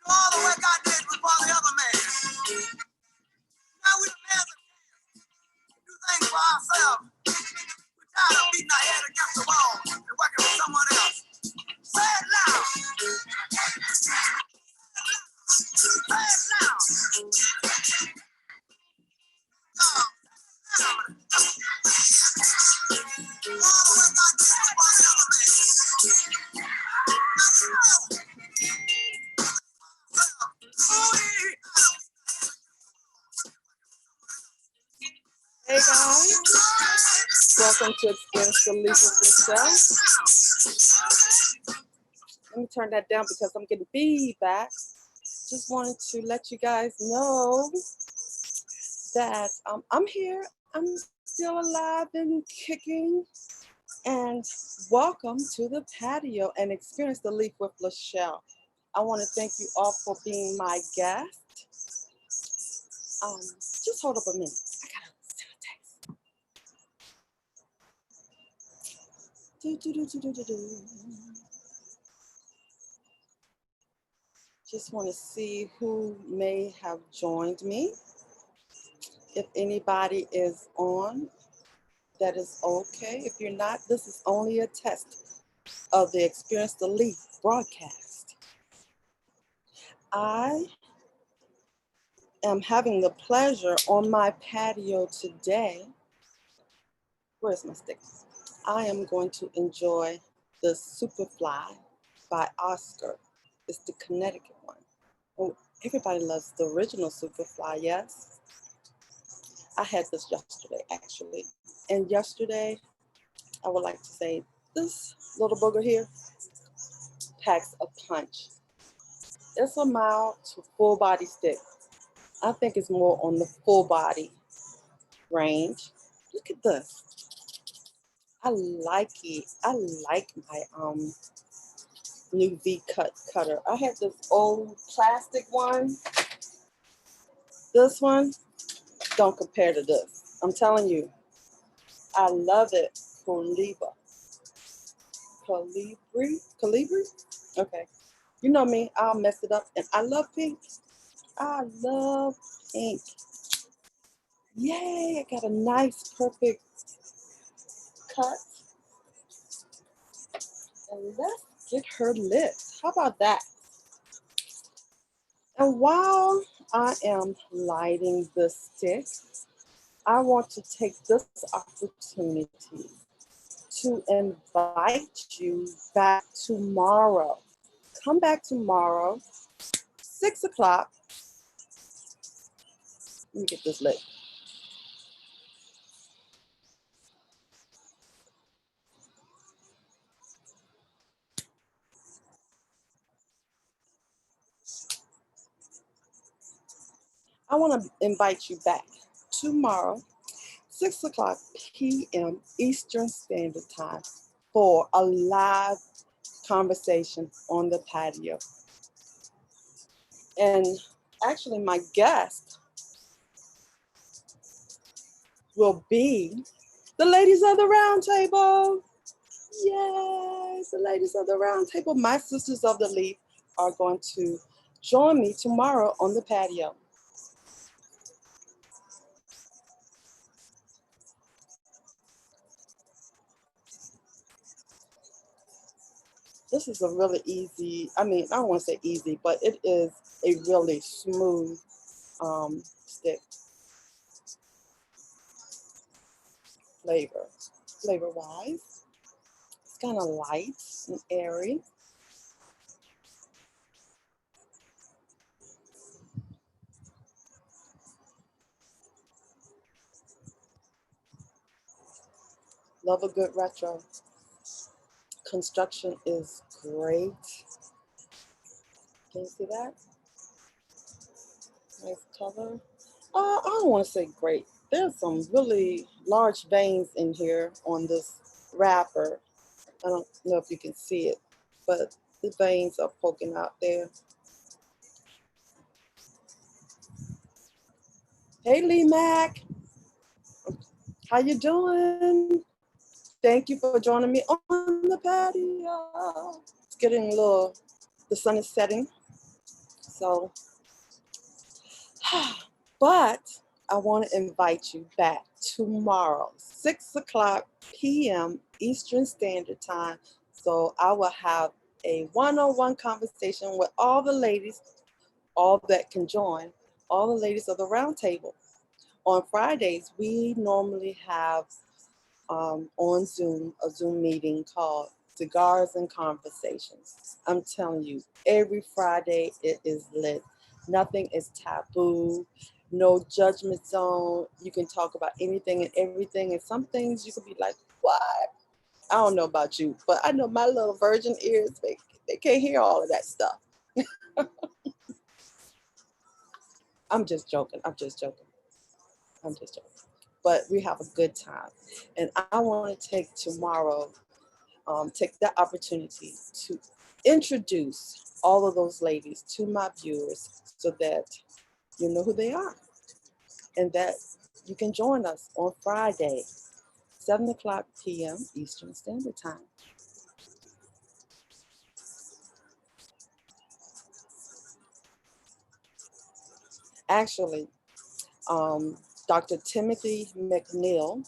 All the work I did was for the other man. Now we the man do things for ourselves. We're tired of beating our head against the wall and working for someone else. Say it loud. Say it loud. Hey guys, welcome to Experience the Leap with Yourself. Let me turn that down because I'm getting feedback. Just wanted to let you guys know that I'm here. I'm still alive and kicking. And welcome to the patio and Experience the Leap with Lachelle. I want to thank you all for being my guest. Just hold up a minute. I gotta send a text. Just want to see who may have joined me. If anybody is on, that is okay. If you're not, this is only a test of the Experience the Leap broadcast. I am having the pleasure on my patio today. Where's my stickers? I am going to enjoy the Superfly by Oscar. It's the Connecticut one. Oh, everybody loves the original Superfly, yes? I had this yesterday, actually. And yesterday, I would like to say, this little booger here packs a punch. It's a mild to full body stick. I think it's more on the full body range. Look at this. I like it. I like my new V-cut cutter. I had this old plastic one. This one don't compare to this. I'm telling you, I love it. Calibri? Okay. You know me, I'll mess it up. And I love pink. I love pink. Yay, I got a nice, perfect cut. And let's get her lit. How about that? And while I am lighting the stick, I want to take this opportunity to invite you back tomorrow. Come back tomorrow, 6 o'clock. Let me get this lit. I want to invite you back tomorrow, 6 o'clock p.m. Eastern Standard Time for a live conversation on the patio. And actually, my guest will be the ladies of the round table. Yes, the ladies of the round table. My sisters of the leap are going to join me tomorrow on the patio. This is a really easy, I don't want to say easy, but it is a really smooth stick. Flavor-wise, it's kind of light and airy. Love a good retro. Construction is great. Can you see that? Nice color. I don't want to say great. There's some really large veins in here on this wrapper. I don't know if you can see it, but the veins are poking out there. Hey, Lee Mac. How you doing? Thank you for joining me on the patio. It's getting a little, the sun is setting. So, but I want to invite you back tomorrow, 6 o'clock p.m. Eastern Standard Time. So I will have a one-on-one conversation with all the ladies, all that can join, all the ladies of the round table. On Fridays, we normally have on Zoom, a Zoom meeting called Cigars and Conversations. I'm telling you, every Friday it is lit. Nothing is taboo, no judgment zone. You can talk about anything and everything, and some things you could be like, what? I don't know about you, but I know my little virgin ears, they can't hear all of that stuff. I'm just joking. I'm just joking. I'm just joking. But we have a good time. And I want to take tomorrow, take that opportunity to introduce all of those ladies to my viewers so that you know who they are and that you can join us on Friday, 7 o'clock p.m. Eastern Standard Time. Actually, Dr. Timothy McNeil,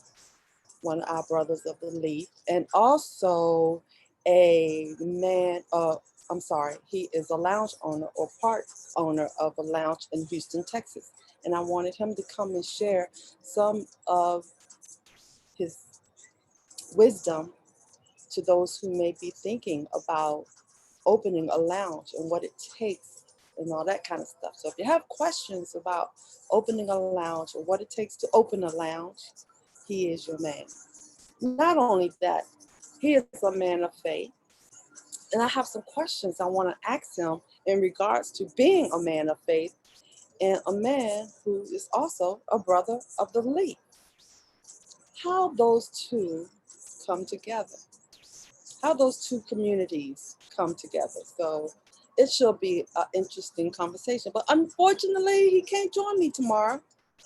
one of our brothers of the Leaf, and also a man, I'm sorry, he is a lounge owner or part owner of a lounge in Houston, Texas. And I wanted him to come and share some of his wisdom to those who may be thinking about opening a lounge and what it takes and all that kind of stuff. So if you have questions about opening a lounge or what it takes to open a lounge, he is your man. Not only that, he is a man of faith. And I have some questions I want to ask him in regards to being a man of faith and a man who is also a brother of the Leaf. How those two come together, how those two communities come together. So it should be an interesting conversation. But unfortunately, he can't join me tomorrow.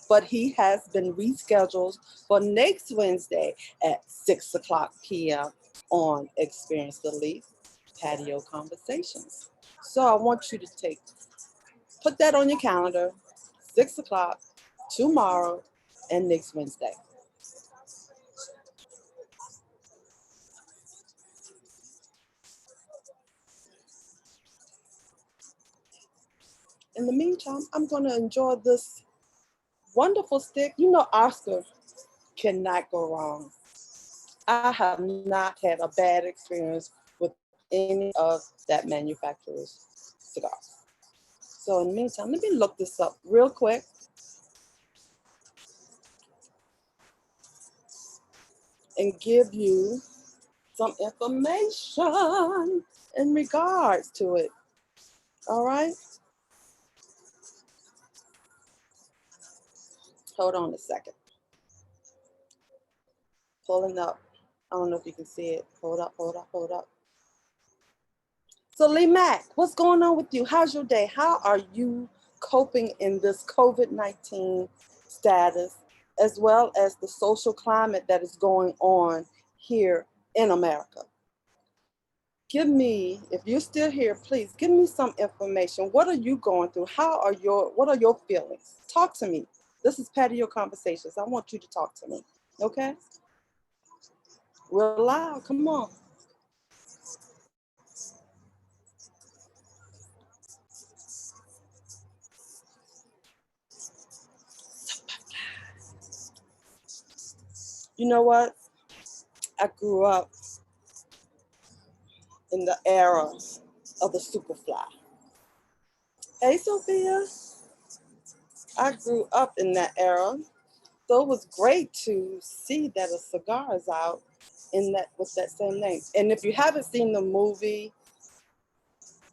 But he has been rescheduled for next Wednesday at 6 o'clock p.m. on Experience the Leaf Patio Conversations. So I want you to put that on your calendar, 6 o'clock tomorrow and next Wednesday. In the meantime, I'm going to enjoy this wonderful stick. You know, Oscar cannot go wrong. I have not had a bad experience with any of that manufacturer's cigars. So in the meantime, let me look this up real quick and give you some information in regards to it. All right? Hold on a second. Pulling up. I don't know if you can see it. Hold up, hold up, hold up. So Lee Mack, what's going on with you? How's your day? How are you coping in this COVID-19 status, as well as the social climate that is going on here in America? Give me, if you're still here, please give me some information. What are you going through? What are your feelings? Talk to me. This is Patio Conversations. I want you to talk to me. Okay? Real loud. Come on. You know what? I grew up in the era of the Superfly. Hey, Sophia. I grew up in that era. So it was great to see that a cigar is out in that with that same name. And if you haven't seen the movie,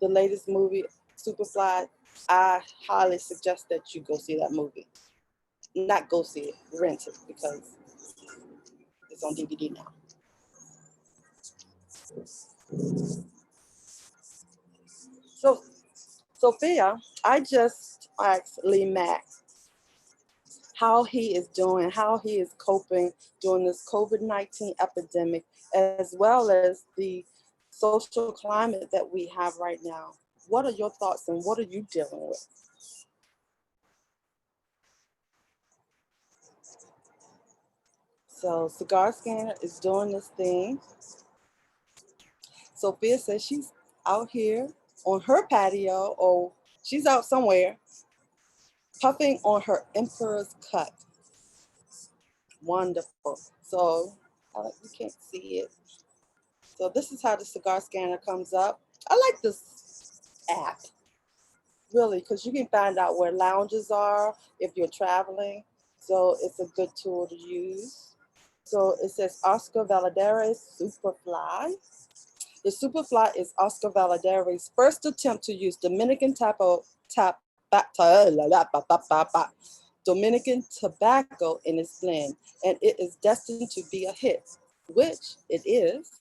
the latest movie, Superfly, I highly suggest that you go see that movie. Not go see it, rent it because it's on DVD now. So, Sophia, I just asked Lee Mack, how he is doing, how he is coping during this COVID-19 epidemic, as well as the social climate that we have right now. What are your thoughts and what are you dealing with? So Cigar Scanner is doing this thing. Sophia says she's out here on her patio, or she's out somewhere puffing on her emperor's cut. Wonderful. So you can't see it. So this is how the cigar scanner comes up. I like this app, really, because you can find out where lounges are if you're traveling. So it's a good tool to use. So it says Oscar Valadares Superfly. The Superfly is Oscar Valadares' first attempt to use Dominican tobacco in its blend, and it is destined to be a hit, which it is.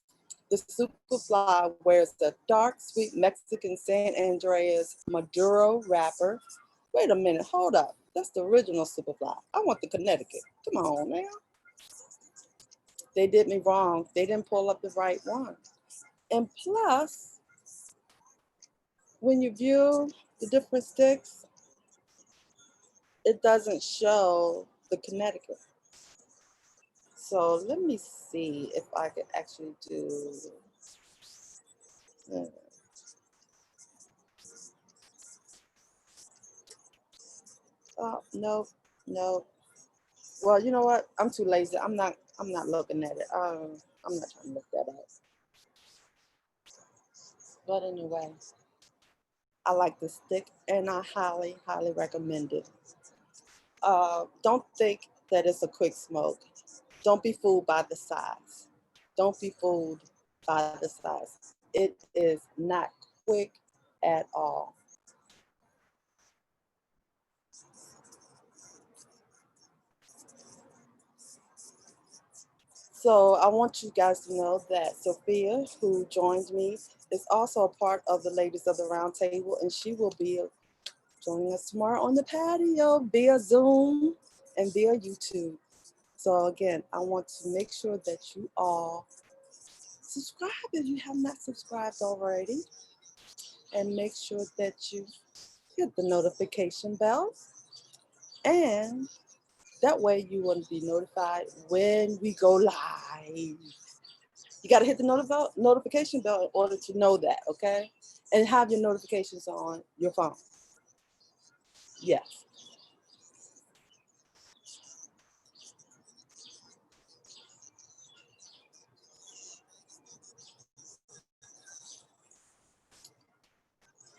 The Superfly wears a dark, sweet Mexican San Andreas Maduro wrapper. Wait a minute, hold up. That's the original Superfly. I want the Connecticut. Come on now. They did me wrong. They didn't pull up the right one. And plus, when you view the different sticks, it doesn't show the Connecticut. So let me see if I could actually do. Oh no, no. Well, you know what? I'm too lazy. I'm not. I'm not looking at it. I'm not trying to look that up. But anyway, I like the stick, and I highly, highly recommend it. Don't think that it's a quick smoke. Don't be fooled by the size. Don't be fooled by the size. It is not quick at all. So I want you guys to know that Sophia, who joined me, is also a part of the Ladies of the Round Table, and she will be joining us tomorrow on the patio via Zoom and via YouTube. So again, I want to make sure that you all subscribe if you have not subscribed already, and make sure that you hit the notification bell, and that way you will be notified when we go live. You got to hit the notification bell in order to know that, okay? And have your notifications on your phone. Yes.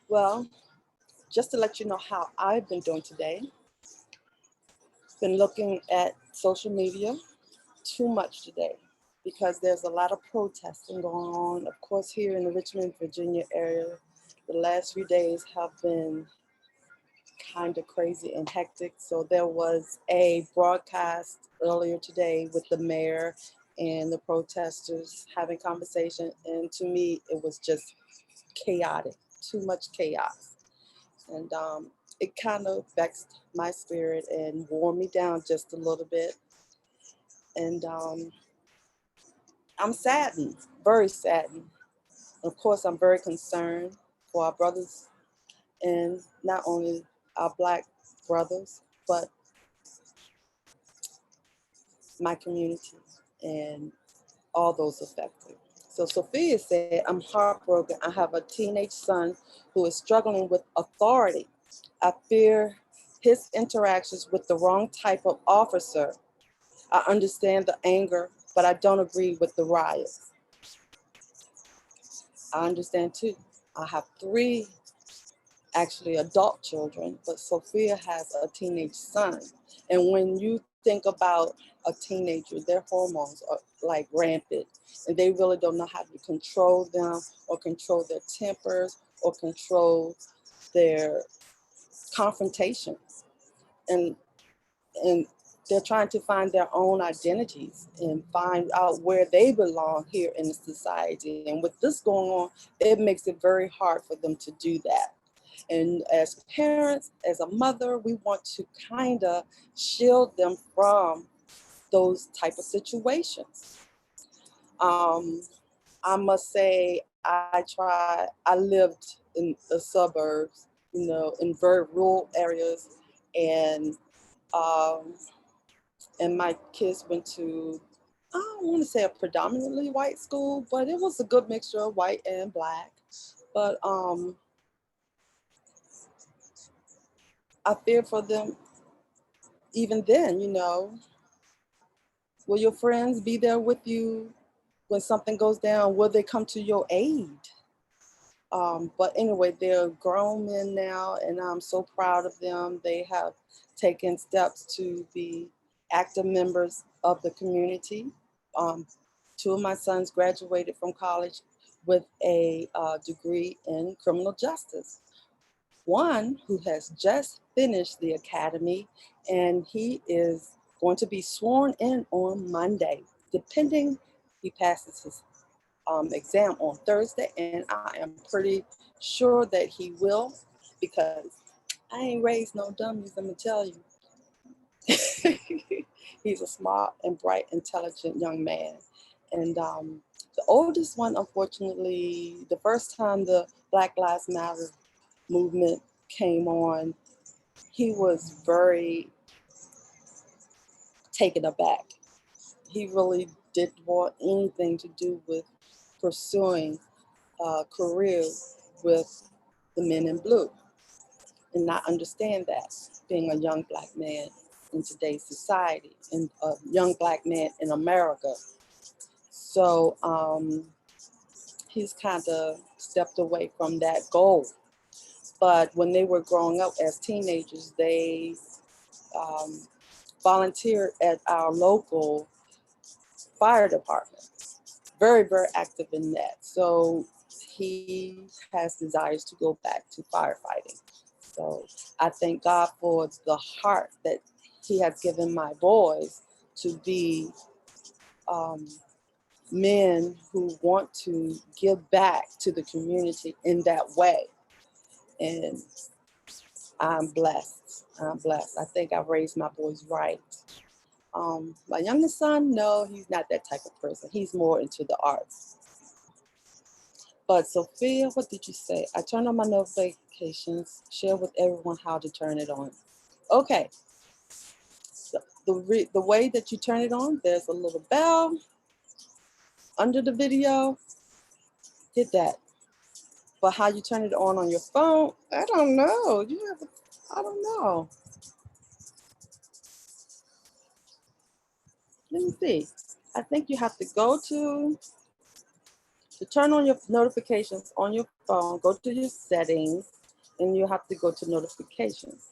Well, just to let you know how I've been doing today, been looking at social media too much today because there's a lot of protesting going on. Of course, here in the Richmond, Virginia area, the last few days have been kind of crazy and hectic. So there was a broadcast earlier today with the mayor and the protesters having conversation. And to me, it was just chaotic, too much chaos. And it kind of vexed my spirit and wore me down just a little bit. And I'm saddened, very saddened. Of course, I'm very concerned for our brothers, and not only our Black brothers, but my community and all those affected. So Sophia said, I'm heartbroken. I have a teenage son who is struggling with authority. I fear his interactions with the wrong type of officer. I understand the anger, but I don't agree with the riots. I understand too. I have three actually adult children, but Sophia has a teenage son. And when you think about a teenager, their hormones are like rampant, and they really don't know how to control them or control their tempers or control their confrontations. And they're trying to find their own identities and find out where they belong here in the society. And with this going on, it makes it very hard for them to do that. And as parents, as a mother, we want to kind of shield them from those type of situations. Um, I must say, I lived in the suburbs, in very rural areas, and um, my kids went to, I don't want to say a predominantly white school, but it was a good mixture of white and black. But I fear for them even then, Will your friends be there with you when something goes down? Will they come to your aid? But anyway, they're grown men now, and I'm so proud of them. They have taken steps to be active members of the community. Um, Two of my sons graduated from college with a degree in criminal justice. One who has just finished the academy, and he is going to be sworn in on Monday, depending he passes his exam on Thursday, and I am pretty sure that he will, because I ain't raised no dummies, I'm gonna tell you. He's a smart and bright, intelligent young man. And the oldest one, unfortunately, the first time the Black Lives Matter movement came on, he was very taken aback. He really didn't want anything to do with pursuing a career with the men in blue, and not understand that, being a young Black man in today's society and a young Black man in America. So he's kind of stepped away from that goal. But when they were growing up as teenagers, they um, volunteered at our local fire department. Very, very active in that. So he has desires to go back to firefighting. So I thank God for the heart that he has given my boys to be um, men who want to give back to the community in that way. And I'm blessed. I'm blessed. I think I've raised my boys right. My youngest son, no, he's not that type of person. He's more into the arts. But Sophia, what did you say? I turned on my notifications, share with everyone how to turn it on. Okay, the way that you turn it on, there's a little bell under the video. Hit that. But how you turn it on your phone, I don't know. I don't know. Let me see. I think you have to go to turn on your notifications on your phone, go to your settings, and you have to go to notifications.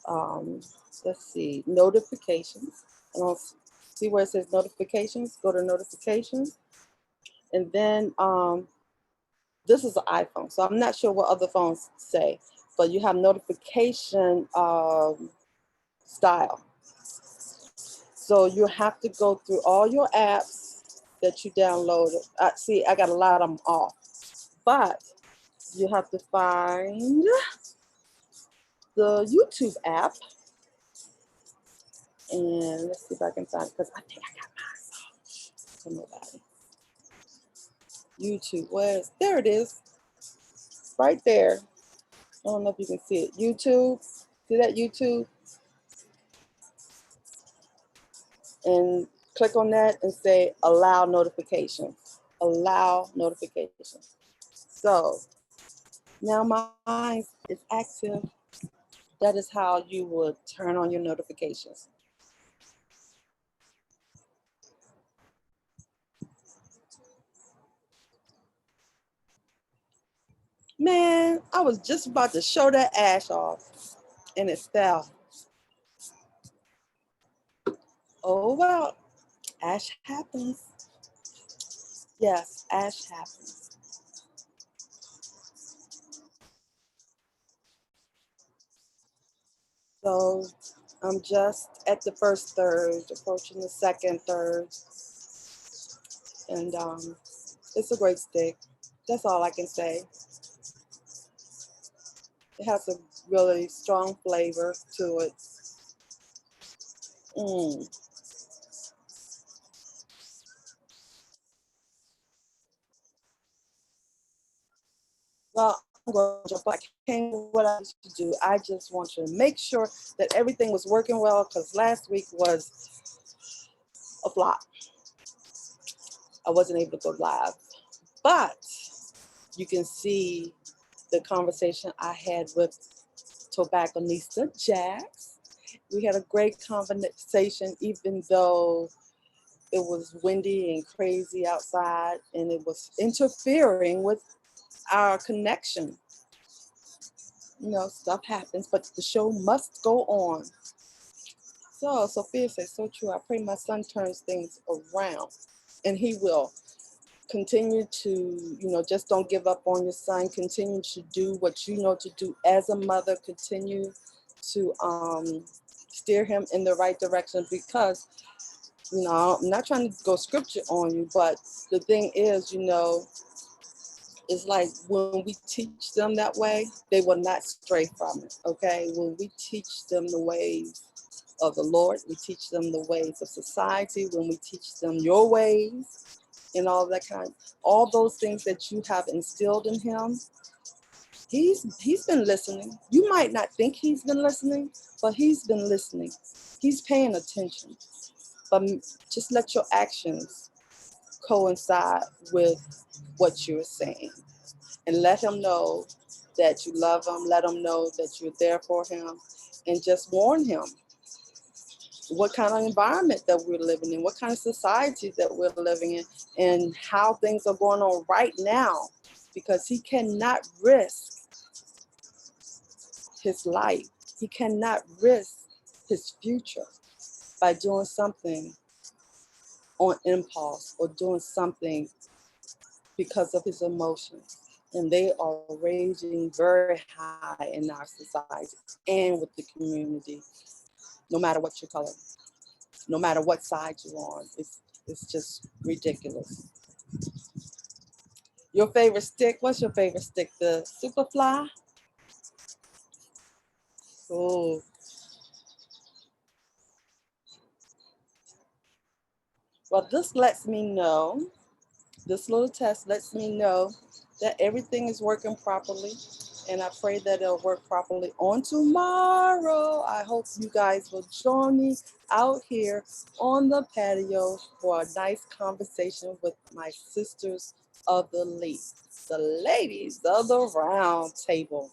Um, let's see, notifications. And I'll see where it says notifications, go to notifications. And then this is an iPhone, so I'm not sure what other phones say, but you have notification style. So you have to go through all your apps that you downloaded. See, I got a lot of them off, but you have to find the YouTube app. And let's see if I can find it, because I think I got mine. So nobody. YouTube, there it is, right there. I don't know if you can see it. YouTube, see that YouTube? And click on that and say allow notifications. Allow notifications. So now mine is active. That is how you would turn on your notifications. Man, I was just about to show that ash off and it fell. Oh well, ash happens. Yes, ash happens. So I'm just at the first third, approaching the second third. And it's a great stick. That's all I can say. It has a really strong flavor to it. Mm. Well, I'm going to jump. I came with what I used to do. I just want to make sure that everything was working well because last week was a flop. I wasn't able to go live, but you can see the conversation I had with Tobacconista Jax. We had a great conversation, even though it was windy and crazy outside and it was interfering with our connection. You know, stuff happens, but the show must go on. So Sophia says, so true. I pray my son turns things around, and he will. Continue to, just don't give up on your son. Continue to do what you know to do as a mother. Continue to steer him in the right direction because, I'm not trying to go scripture on you, but the thing is, it's like when we teach them that way, they will not stray from it, okay? When we teach them the ways of the Lord, we teach them the ways of society, when we teach them your ways and all those things that you have instilled in him, he's been listening. You might not think he's been listening, but he's been listening. He's paying attention. But just let your actions coincide with what you're saying. And let him know that you love him. Let him know that you're there for him. And just warn him what kind of environment that we're living in, what kind of society that we're living in, and how things are going on right now. Because he cannot risk his life. He cannot risk his future by doing something on impulse or doing something because of his emotions. And they are raging very high in our society and with the community, no matter what your color, no matter what side you're on. It's just ridiculous. Your favorite stick? What's your favorite stick? The Superfly? Oh, well, this little test lets me know that everything is working properly. And I pray that it'll work properly on tomorrow. I hope you guys will join me out here on the patio for a nice conversation with my sisters of the league, the ladies of the round table.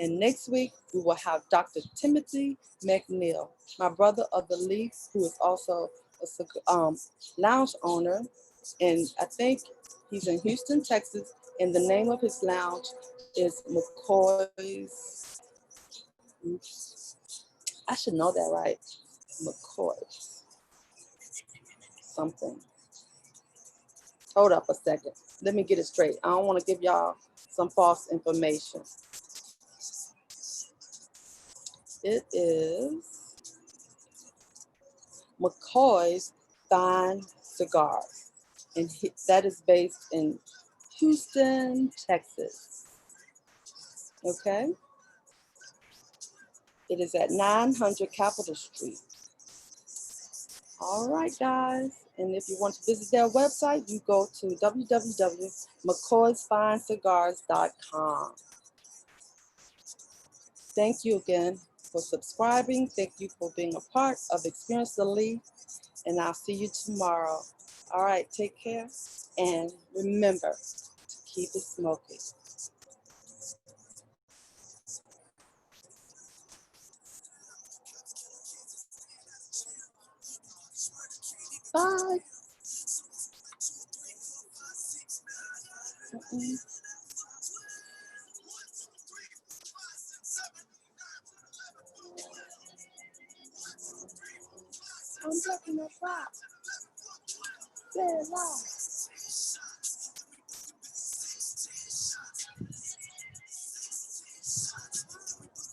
And next week, we will have Dr. Timothy McNeil, my brother of the league, who is also a lounge owner. And I think he's in Houston, Texas. And the name of his lounge is McCoy's. Oops, I should know that, right? McCoy's something. Hold up a second. Let me get it straight. I don't want to give y'all some false information. It is McCoy's Fine Cigars. And that is based in Houston, Texas. Okay? It is at 900 Capitol Street. All right, guys. And if you want to visit their website, you go to www.mccoysfinecigars.com. Thank you again for subscribing. Thank you for being a part of Experience the Lead. And I'll see you tomorrow. All right, take care. And remember to keep it smoking. Bye. I'm talking about. Say it loud.